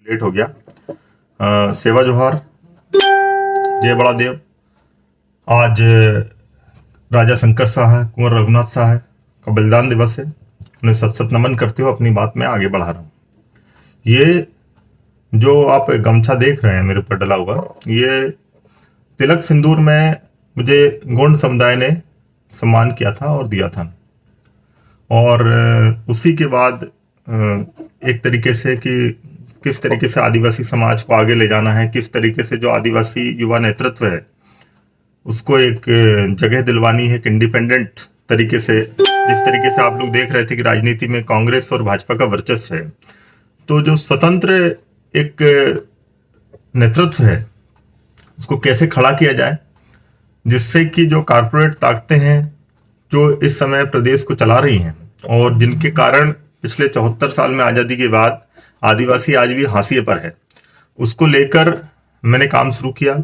Late हो गया। सेवा जोहार, जय बड़ा देव। आज राजा शंकर शाह है, कुंवर रघुनाथ शाह है का बलिदान दिवस है। उन्हें सत सत नमन करते हुए अपनी बात में आगे बढ़ा रहा हूँ। ये जो आप गमछा देख रहे हैं मेरे ऊपर डला हुआ, ये तिलक सिंदूर में मुझे गोंड समुदाय ने सम्मान किया था और दिया था। और उसी के बाद एक तरीके से कि किस तरीके से आदिवासी समाज को आगे ले जाना है, किस तरीके से जो आदिवासी युवा नेतृत्व है उसको एक जगह दिलवानी है, एक इंडिपेंडेंट तरीके से। जिस तरीके से आप लोग देख रहे थे कि राजनीति में कांग्रेस और भाजपा का वर्चस्व है, तो जो स्वतंत्र एक नेतृत्व है उसको कैसे खड़ा किया जाए, जिससे कि जो कारपोरेट ताकतें हैं जो इस समय प्रदेश को चला रही हैं और जिनके कारण पिछले 74 साल में आज़ादी के बाद आदिवासी आज भी हाशिए पर है, उसको लेकर मैंने काम शुरू किया।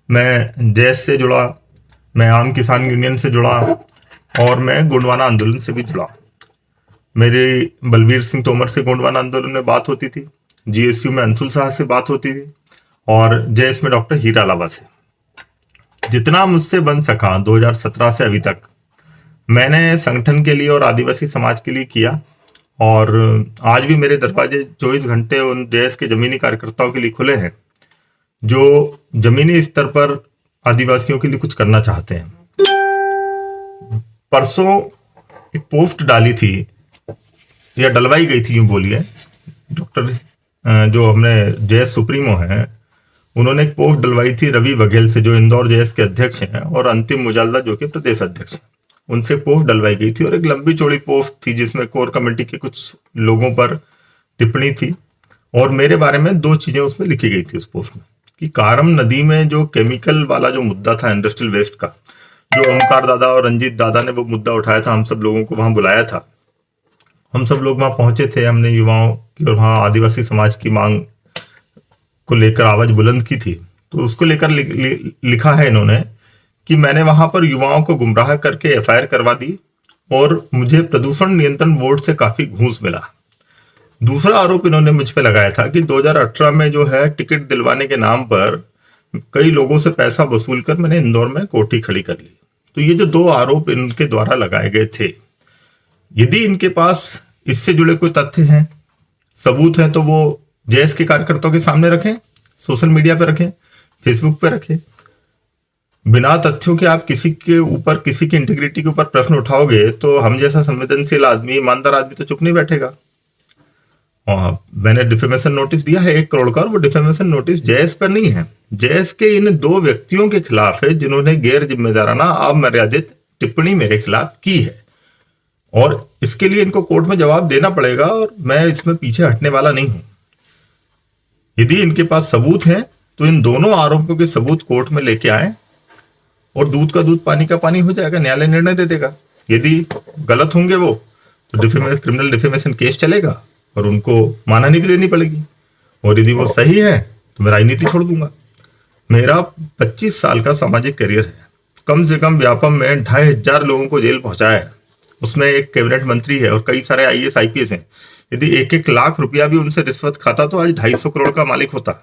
मैं जैस से जुड़ा, मैं आम किसान यूनियन से जुड़ा और मैं गोंडवाना आंदोलन से भी जुड़ा। मेरी बलबीर सिंह तोमर से गोंडवाना आंदोलन में बात होती थी, जीएसयू में अंशुल शाह से बात होती थी और जैस में डॉक्टर हीरा लावा से। जितना मुझसे बन सका 2017 से अभी तक मैंने संगठन के लिए और आदिवासी समाज के लिए किया। और आज भी मेरे दरवाजे 24 घंटे उन देश के जमीनी कार्यकर्ताओं के लिए खुले हैं जो जमीनी स्तर पर आदिवासियों के लिए कुछ करना चाहते हैं। परसों एक पोस्ट डाली थी या डलवाई गई थी, यूं बोलिए, डॉक्टर जो हमने जेएस सुप्रीमो हैं उन्होंने एक पोस्ट डलवाई थी रवि बघेल से, जो इंदौर जेएस के अध्यक्ष हैं, और अंतिम मुजालदा जो कि प्रदेश अध्यक्ष हैं, उनसे पोस्ट डलवाई गई थी। और एक लंबी चौड़ी पोस्ट थी जिसमें कोर कमेटी के कुछ लोगों पर टिप्पणी थी और मेरे बारे में 2 चीजें उसमें लिखी गई थी उस पोस्ट में, कि कारम नदी में जो केमिकल वाला जो मुद्दा था इंडस्ट्रियल वेस्ट का, जो ओमकार दादा और रंजीत दादा ने वो मुद्दा उठाया था, हम सब लोगों को वहां बुलाया था, हम सब लोग वहां पहुंचे थे, हमने युवाओं की और वहां आदिवासी समाज की मांग को लेकर आवाज बुलंद की थी। तो उसको लेकर लिखा है इन्होंने कि मैंने वहां पर युवाओं को गुमराह करके एफआईआर करवा दी और मुझे प्रदूषण नियंत्रण बोर्ड से काफी घूस मिला। दूसरा आरोप इन्होंने मुझ पे लगाया था कि 2018 में जो है टिकट दिलवाने के नाम पर कई लोगों से पैसा वसूल कर मैंने इंदौर में कोठी खड़ी कर ली। तो ये जो 2 आरोप इनके द्वारा लगाए गए थे, यदि इनके पास इससे जुड़े कोई तथ्य हैं, सबूत हैं, तो वो जेएस के कार्यकर्ताओं के सामने रखें, सोशल मीडिया पे रखें, फेसबुक पे रखें। बिना तथ्यों के आप किसी के ऊपर, किसी की इंटीग्रिटी के ऊपर प्रश्न उठाओगे तो हम जैसा संवेदनशील आदमी, ईमानदार आदमी तो चुप नहीं बैठेगा। मैंने डिफेमेशन नोटिस दिया है 1 करोड़ का, और वो डिफेमेशन नोटिस जेएस पर नहीं है, जेएस के इन 2 व्यक्तियों के खिलाफ है जिन्होंने गैर जिम्मेदाराना अमर्यादित टिप्पणी मेरे खिलाफ की है और इसके लिए इनको कोर्ट में जवाब देना पड़ेगा और मैं इसमें पीछे हटने वाला नहीं हूं। यदि इनके पास सबूत हैं तो इन दोनों आरोपों के सबूत कोर्ट में लेके आए और दूध का दूध पानी का पानी हो जाएगा, न्यायालय निर्णय दे देगा। यदि गलत होंगे वो तो क्रिमिनल डिफेमेशन केस चलेगा और उनको मानहानि भी देनी पड़ेगी, और यदि वो सही है तो मैं राजनीति छोड़ दूंगा। मेरा 25 साल का सामाजिक करियर है, कम से कम व्यापम में 2500 लोगों को जेल पहुंचाया है, उसमें एक कैबिनेट मंत्री है और कई सारे आईएएस आईपीएस हैं। यदि 1-1 लाख रुपया भी उनसे रिश्वत खाता तो आज 250 करोड़ का मालिक होता।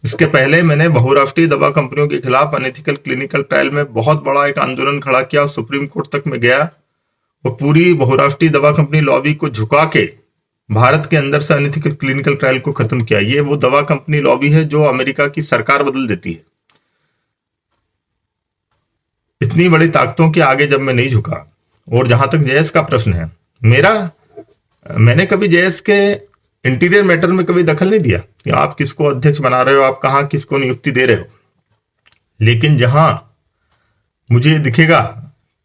इसके पहले मैंने बहुराष्ट्रीय दवा कंपनियों के खिलाफ अनएथिकल क्लिनिकल ट्रायल में बहुत बड़ा एक आंदोलन खड़ा किया, सुप्रीम कोर्ट तक में गया और पूरी बहुराष्ट्रीय दवा कंपनी लॉबी को झुका के भारत के अंदर से अनएथिकल क्लिनिकल ट्रायल को खत्म किया। ये वो दवा कंपनी लॉबी है जो अमेरिका की सरकार बदल देती है। इतनी बड़ी ताकतों के आगे जब मैं नहीं झुका, और जहां तक जेएस का प्रश्न है, मैंने कभी जेएस के इंटीरियर मैटर में कभी दखल नहीं दिया कि आप किसको अध्यक्ष बना रहे हो, आप कहां किसको नियुक्ति दे रहे हो। लेकिन जहां मुझे दिखेगा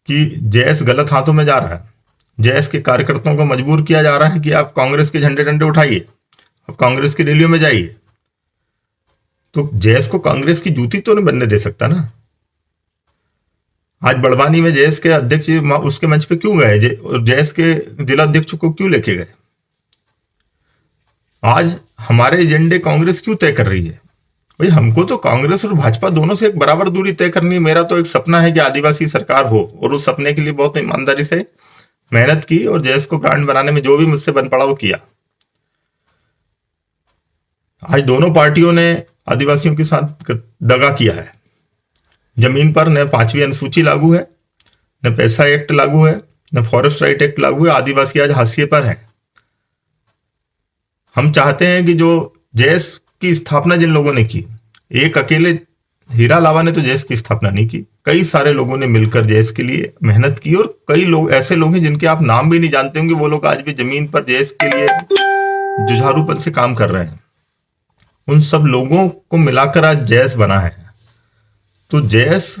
कि जेएस गलत हाथों में जा रहा है, जेएस के कार्यकर्ताओं को मजबूर किया जा रहा है कि आप कांग्रेस के झंडे डंडे उठाइए, आप कांग्रेस की रैलियों में जाइए, तो जेएस को कांग्रेस की जूती तो नहीं बनने दे सकता ना। आज बड़वानी में जेएस के अध्यक्ष उसके मंच पे क्यों गए, जेएस के जिला अध्यक्ष को क्यों लेके गए? आज हमारे एजेंडे कांग्रेस क्यों तय कर रही है? भाई हमको तो कांग्रेस और भाजपा दोनों से एक बराबर दूरी तय करनी है। मेरा तो एक सपना है कि आदिवासी सरकार हो, और उस सपने के लिए बहुत ईमानदारी से मेहनत की और जेएस को ब्रांड बनाने में जो भी मुझसे बन पड़ा वो किया। आज दोनों पार्टियों ने आदिवासियों के साथ दगा किया है। जमीन पर न 5वीं अनुसूची लागू है, न पैसा एक्ट लागू है, न फॉरेस्ट राइट एक्ट लागू है। आदिवासी आज हाशिए पर है। हम चाहते हैं कि जो जैस की स्थापना जिन लोगों ने की, एक अकेले हीरा लावा ने तो जैस की स्थापना नहीं की, कई सारे लोगों ने मिलकर जैस के लिए मेहनत की, और कई लोग ऐसे लोग हैं जिनके आप नाम भी नहीं जानते होंगे, वो लोग आज भी जमीन पर जैस के लिए जुझारूपन से काम कर रहे हैं। उन सब लोगों को मिलाकर आज जैस बना है। तो जैस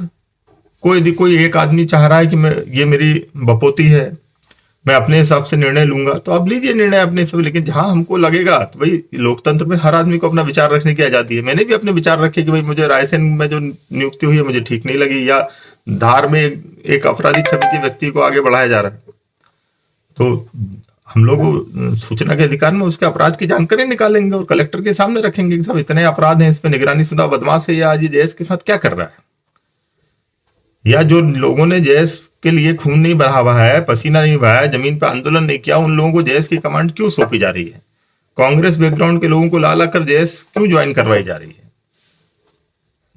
को यदि कोई एक आदमी चाह रहा है कि ये मेरी बपोती है, मैं अपने हिसाब से निर्णय लूंगा, तो आप लीजिए निर्णय अपने हिसाब से, लेकिन जहां हमको लगेगा, तो भाई लोकतंत्र में हर आदमी को अपना विचार रखने की आजादी है। मैंने भी अपने विचार रखे कि भाई मुझे रायसेन में जो नियुक्ति हुई है मुझे ठीक नहीं लगी, या धार में एक अपराधी छवि के व्यक्ति को आगे बढ़ाया जा रहा है, तो हम लोग सूचना के अधिकार में उसके अपराध की जानकारी निकालेंगे और कलेक्टर के सामने रखेंगे कि सब इतने अपराध हैं, इस पर निगरानी सुना, बदमाश है, या आज जैस के साथ क्या कर रहा है। या जो लोगों ने जैस के लिए खून नहीं बहावा है, पसीना नहीं बहाया, जमीन पर आंदोलन नहीं किया, उन लोगों को जैस की कमांड क्यों सौंपी जा रही है? कांग्रेस बैकग्राउंड के लोगों को ला कर जैस क्यों ज्वाइन करवाई जा रही है?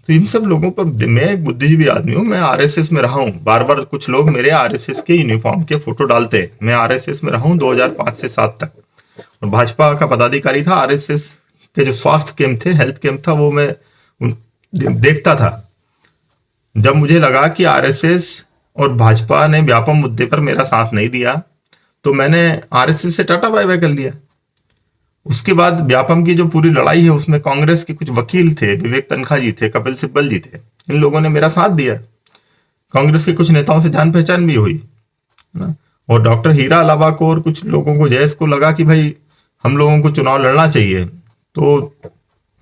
तो इन सब लोगों पर, मैं एक बुद्धिजीवी आदमी हूं, मैं आरएसएस में रहा हूं। बार बार कुछ लोग मेरे आरएसएस के यूनिफॉर्म के फोटो डालते हैं। मैं आरएसएस में रहा हूं 2005 से 7 तक, और भाजपा का पदाधिकारी था। आरएसएस के जो स्वास्थ्य कैंप थे, हेल्थ कैंप था, वो मैं देखता था। जब मुझे लगा कि आरएसएस और भाजपा ने व्यापम मुद्दे पर मेरा साथ नहीं दिया, तो मैंने आरएसएस से टाटा बाय बाय कर लिया। उसके बाद व्यापम की जो पूरी लड़ाई है, उसमें कांग्रेस के कुछ वकील थे, विवेक तनखा जी थे, कपिल सिब्बल जी थे, इन लोगों ने मेरा साथ दिया। कांग्रेस के कुछ नेताओं से जान पहचान भी हुई ना? और डॉक्टर हीरा अलावा को और कुछ लोगों को, जैस को लगा कि भाई हम लोगों को चुनाव लड़ना चाहिए, तो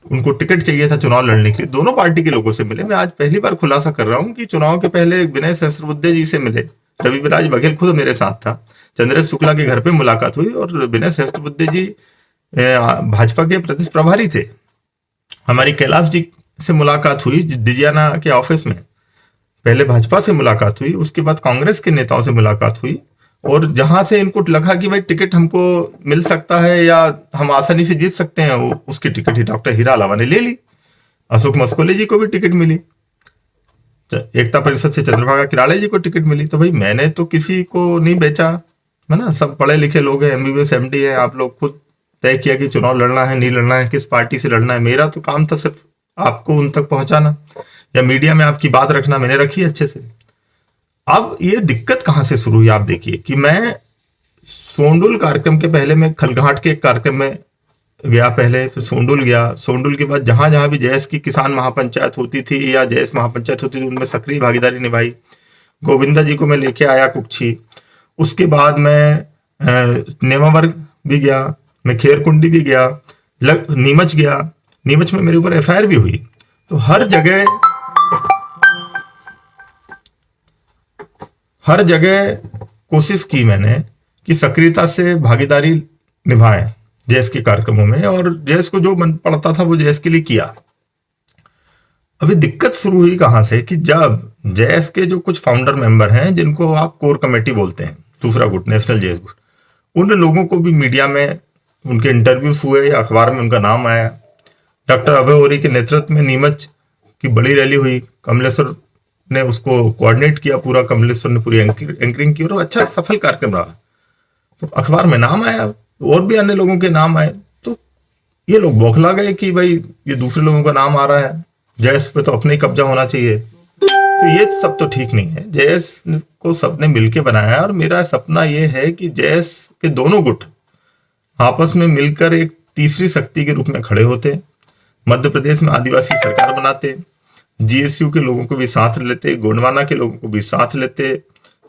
उनको टिकट चाहिए था चुनाव लड़ने के लिए। दोनों पार्टी के लोगों से मिले। मैं आज पहली बार खुलासा कर रहा हूं कि चुनाव के पहले विनय सहस्त्रबुद्धे जी से मिले, रविराज बघेल खुद मेरे साथ था, चंद्रेश शुक्ला के घर पे मुलाकात हुई, और विनय सहस्त्रबुद्धे जी भाजपा के प्रदेश प्रभारी थे। हमारी कैलाश जी से मुलाकात हुई डिजियाना के ऑफिस में। पहले भाजपा से मुलाकात हुई, उसके बाद कांग्रेस के नेताओं से मुलाकात हुई, और जहां से इनको लगा कि भाई टिकट हमको मिल सकता है या हम आसानी से जीत सकते हैं, उसकी टिकट ही डॉक्टर हीरा अलावा ने ले ली। अशोक मस्कोले जी को भी टिकट मिली, एकता परिषद से चंद्रभागा किराड़े जी को टिकट मिली। तो भाई मैंने तो किसी को नहीं बेचा, है ना? सब पढ़े लिखे लोग हैं, एमबीबीएस एमडी है, आप लोग खुद तय किया कि चुनाव लड़ना है नहीं लड़ना है, किस पार्टी से लड़ना है। मेरा तो काम था सिर्फ आपको उन तक पहुंचाना या मीडिया में आपकी बात रखना, मैंने रखी अच्छे से। अब ये दिक्कत कहां से शुरू हुई, आप देखिए कि मैं सोंडुल कार्यक्रम के पहले मैं खलघाट के एक कार्यक्रम में गया पहले, फिर सोंडुल गया। सोंडुल के बाद जहां जहां भी जैस की किसान महापंचायत होती थी या जैस महापंचायत होती थी, उनमें सक्रिय भागीदारी निभाई। गोविंदा जी को मैं लेके आया कुक्षी। उसके बाद मैं नेमावर भी गया, मैं खेरकुंडी भी गया, नीमच गया। नीमच में मेरे ऊपर एफआईआर भी हुई। तो हर जगह कोशिश की मैंने कि सक्रियता से भागीदारी निभाएं जैस के कार्यक्रमों में, और जैस को जो मन पड़ता था वो जैस के लिए किया। अभी दिक्कत शुरू हुई कहां से कि जब जैस के जो कुछ फाउंडर मेंबर हैं, जिनको आप कोर कमेटी बोलते हैं, दूसरा गुट, नेशनल जैस गुट, उन लोगों को भी मीडिया में उनके इंटरव्यूज हुए या अखबार में उनका नाम आया। डॉक्टर अभय ओरी के नेतृत्व में नीमच की बड़ी रैली हुई, कमलेश्वर ने उसको कोऑर्डिनेट किया, पूरा कमलेश्वर ने पूरी एंकरिंग की, और अच्छा सफल कार्यक्रम रहा। तो अखबार में नाम आया, और भी अन्य लोगों के नाम आए। तो ये लोग बौखला गए कि भाई ये दूसरे लोगों का नाम आ रहा है, जैस पे तो अपने कब्जा होना चाहिए। तो ये सब तो ठीक नहीं है। जैस को सबने मिलके बनाया, और मेरा सपना ये है कि जैस के दोनों गुट आपस में मिलकर एक तीसरी शक्ति के रूप में खड़े होते, मध्य प्रदेश में आदिवासी सरकार बनाते, जीएसयू के लोगों को भी साथ लेते, गोंडवाना के लोगों को भी साथ लेते,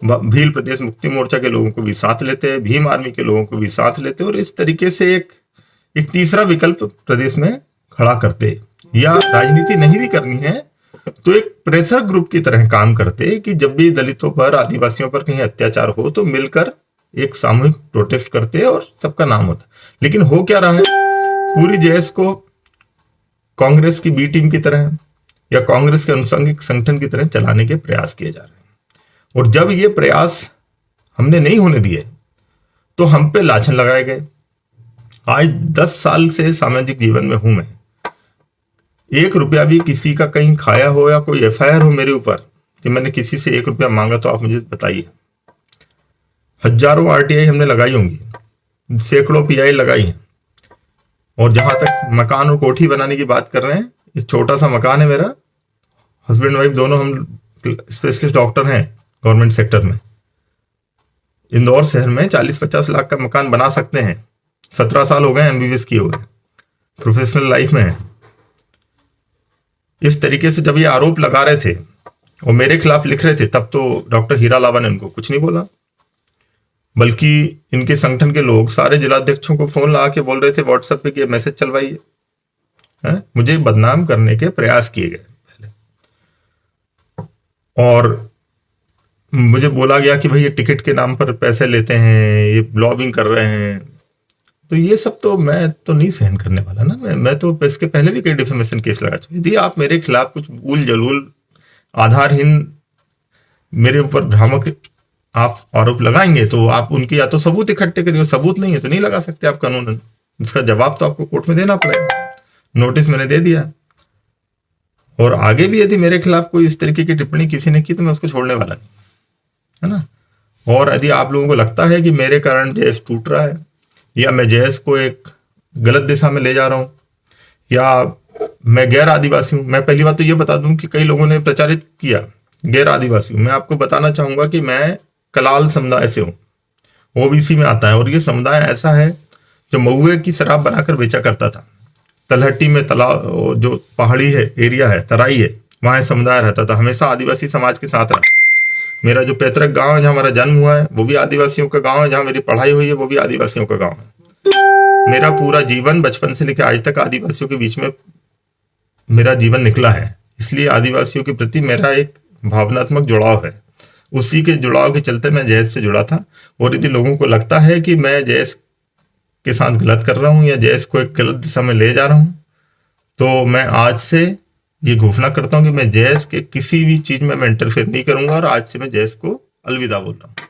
भील प्रदेश मुक्ति मोर्चा के लोगों को भी साथ लेते, भीम आर्मी के लोगों को भी साथ लेते, और इस तरीके से एक तीसरा विकल्प प्रदेश में खड़ा करते। या राजनीति नहीं भी करनी है तो एक प्रेशर ग्रुप की तरह काम करते कि जब भी दलितों पर, आदिवासियों पर कहीं अत्याचार हो तो मिलकर एक सामूहिक प्रोटेस्ट करते और सबका नाम होता। लेकिन हो क्या रहा है, पूरी जैस को कांग्रेस की बी टीम की तरह या कांग्रेस के अनुषंगिक संगठन की तरह चलाने के प्रयास किए जा रहे हैं। और जब ये प्रयास हमने नहीं होने दिए तो हम पे लाछन लगाए गए, आज 10 साल से सामाजिक जीवन में हूं मैं। 1 रुपया भी किसी का कहीं खाया हो या कोई एफआईआर हो मेरे ऊपर कि मैंने किसी से 1 रुपया मांगा तो आप मुझे बताइए। हजारों आरटीआई हमने लगाई होंगी, सैकड़ों पीआई लगाई हैं। और जहां तक मकान और कोठी बनाने की बात कर रहे हैं, एक छोटा सा मकान है मेरा, हस्बैंड वाइफ दोनों हम स्पेशलिस्ट डॉक्टर हैं गवर्नमेंट सेक्टर में। इंदौर शहर में 40-50 लाख का मकान बना सकते हैं। 17 साल हो गए एमबीबीएस किए हुए, प्रोफेशनल लाइफ में है। इस तरीके से जब ये आरोप लगा रहे थे और मेरे खिलाफ लिख रहे थे, तब तो डॉक्टर हीरा लावा ने इनको कुछ नहीं बोला, बल्कि इनके संगठन के लोग सारे जिलाध्यक्षों को फोन लगा के बोल रहे थे व्हाट्सएप पे कि मैसेज चलवाइए। मुझे बदनाम करने के प्रयास किए गए पहले, और मुझे बोला गया कि भाई ये टिकट के नाम पर पैसे लेते हैं, ये लॉबिंग कर रहे हैं। तो ये सब तो मैं तो नहीं सहन करने वाला ना। मैं तो इसके पहले भी कई डिफेमेशन केस लगा चुका। यदि आप मेरे खिलाफ कुछ उल जलूल आधारहीन मेरे ऊपर भ्रामक आप आरोप लगाएंगे तो आप उनकी या तो सबूत इकट्ठे करिए, सबूत नहीं है तो नहीं लगा सकते आप कानूनन। इसका जवाब तो आपको कोर्ट में देना पड़ेगा। नोटिस मैंने दे दिया, और आगे भी यदि मेरे खिलाफ कोई इस तरीके की टिप्पणी किसी ने की तो मैं उसको छोड़ने वाला नहीं, है ना। और यदि आप लोगों को लगता है कि मेरे कारण जेएस टूट रहा है या मैं जेएस को एक गलत दिशा में ले जा रहा हूं या मैं गैर आदिवासी हूं, मैं पहली बात तो ये बता दूं कि कई लोगों ने प्रचारित किया गैर आदिवासी हूं। मैं आपको बताना चाहूंगा कि मैं कलाल समुदाय से हूं, ओबीसी में आता है, और ये समुदाय ऐसा है जो महुए की शराब बनाकर बेचा करता था। तलहट्टी में तालाब जो पहाड़ी है एरिया है, तराई है, वहां समुदाय रहता था, हमेशा आदिवासी समाज के साथ रहा। मेरा जो पैतृक गांव है जहां हमारा जन्म हुआ है वो भी आदिवासियों का गांव है, जहां मेरी पढ़ाई हुई है वो भी आदिवासियों का गांव है। मेरा पूरा जीवन बचपन से लेकर आज तक आदिवासियों के बीच में मेरा जीवन निकला है, इसलिए आदिवासियों के प्रति मेरा एक भावनात्मक जुड़ाव है। उसी के जुड़ाव के चलते मैं जैस से जुड़ा था। और यदि लोगों को लगता है कि मैं जैस के साथ गलत कर रहा हूं या जैस को एक गलत दिशा में ले जा रहा हूं, तो मैं आज से ये घोषणा करता हूं कि मैं जैस के किसी भी चीज में मैं इंटरफेयर नहीं करूंगा, और आज से मैं जैस को अलविदा बोल रहा हूं।